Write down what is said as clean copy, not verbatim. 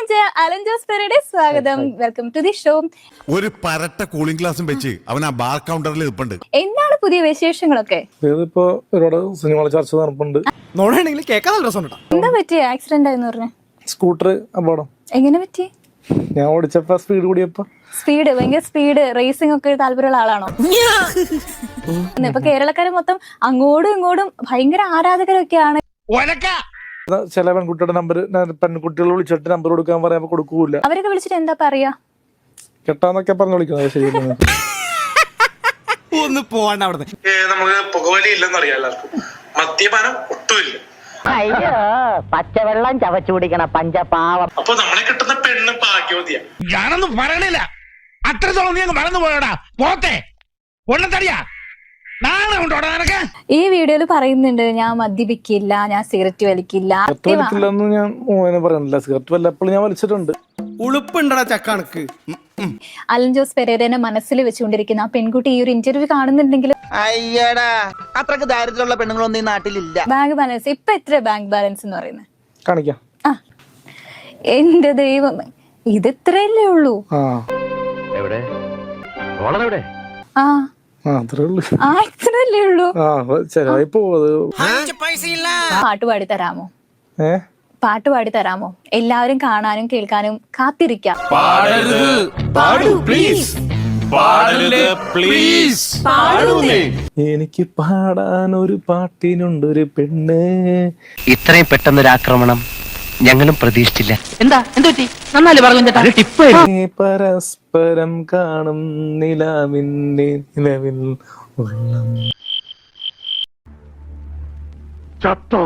സ്വാഗതം ചെയ്യാം. അലൻ ജോസ് പെരയുടെ സ്വാഗതം. Welcome to the show. ഒരു പരട്ട കൂളിംഗ് ഗ്ലാസും വെച്ച് അവൻ ആ ബാർ കൗണ്ടറിൽ നിൽപ്പുണ്ട്. എന്താണ് പുതിയ വിശേഷങ്ങളൊക്കെ? ഇതിപ്പോ ഒരുപാട് സിനിമകൾ ചർച്ച നടപ്പുണ്ട്. എന്താ പറ്റിയ ആക്സിഡന്റ് ആയെന്ന് പറഞ്ഞു? സ്കൂട്ടർ അപകടം. എങ്ങനെ പറ്റി? ഞാൻ ഓടിച്ചപ്പോ സ്പീഡ് കൂടിയപ്പോ ഭയങ്കര സ്പീഡ് റേസിംഗ് ഒക്കെ താല്പര്യമുള്ള ആളാണോ? ഇപ്പൊ കേരളക്കാര് മൊത്തം അങ്ങോട്ടും ഇങ്ങോട്ടും ഭയങ്കര ആരാധകരൊക്കെയാണ്. ചില പെൺകുട്ടിയുടെ നമ്പർ പെൺകുട്ടികൾ വിളിച്ചിട്ട് നമ്പർ കൊടുക്കാൻ പറയാൻ കൊടുക്കൂല. അവരൊക്കെ വിളിച്ചിട്ട് എന്താ പറയാ? കെട്ടാന്നൊക്കെ പറഞ്ഞു വിളിക്കുന്നത്. ശരിയാണ്. ഒന്ന് പോവാണ്ട് അവിടെ നമുക്ക് പുകവലി ഇല്ലെന്ന് അറിയാം എല്ലാവർക്കും. മദ്യപാനം ഒട്ടുമില്ല. അയ്യോ പച്ചവെള്ളം ചവച്ചു കുടിക്കണ പഞ്ചപാവം. അപ്പൊ നമ്മളെ കിട്ടുന്ന പെണ്ണ് ഭാഗ്യവതിയാ. ഞാനൊന്നും പറയണില്ല. അത്രത്തോളം നീ അങ്ങ് മറന്നു പോയോടാ പോത്തെ ഒന്നത്തടിയാ. ഈ വീഡിയോയിൽ പറയുന്നുണ്ട് ഞാൻ മദ്യപിക്കില്ല, ഞാൻ സിഗരറ്റ് വലിക്കില്ല. വലിക്കില്ലെന്ന് ഞാൻ പറയുന്നില്ല. സിഗരറ്റ് വല്ലപ്പോഴും ഞാൻ വലിച്ചിട്ടുണ്ട്. ഉളുപ്പുണ്ടടാ ചക്കണക്ക്. അലൻ ജോസ് പെരേരനെ മനസ്സിൽ വെച്ചുകൊണ്ടിരിക്കുന്ന ആ പെൺകുട്ടി ഈ ഒരു ഇന്റർവ്യൂ കാണുന്നുണ്ടെങ്കിൽ അയ്യടാ അത്രക്ക് ദാരിദ്ര്യമുള്ള പെണ്ണുങ്ങളൊന്നും ഈ നാട്ടിലില്ല. ബാങ്ക് ബാലൻസ് ഇപ്പൊ എത്ര ബാങ്ക് ബാലൻസ് എന്ന് പറയുന്നത്? കാണിക്കാം. ആ എന്റെ ദൈവം, ഇത് ഇത്രയല്ലേ ഉള്ളൂ? ആ അത്രേ ഉള്ളു. ആ ഇത്രയല്ലേ ഉള്ളൂ. ചെലവായി പോവത്. പാട്ട് പാടി തരാമോ? ഏ പാട്ട് പാടി തരാമോ? എല്ലാവരും കാണാനും കേൾക്കാനും കാത്തിരിക്കാം. എനിക്ക് പാടാൻ ഒരു പാട്ടിനുണ്ടൊരു പെണ്ണ്. ഇത്രയും പെട്ടെന്നൊരു ആക്രമണം ഞങ്ങളും പ്രതീക്ഷിച്ചില്ല. എന്താ എന്തുപറ്റി? നന്നാല് പറഞ്ഞു. പരസ്പരം കാണും നിലാവിന്റെ നിലവിൽ ഉള്ളം. ചത്തോ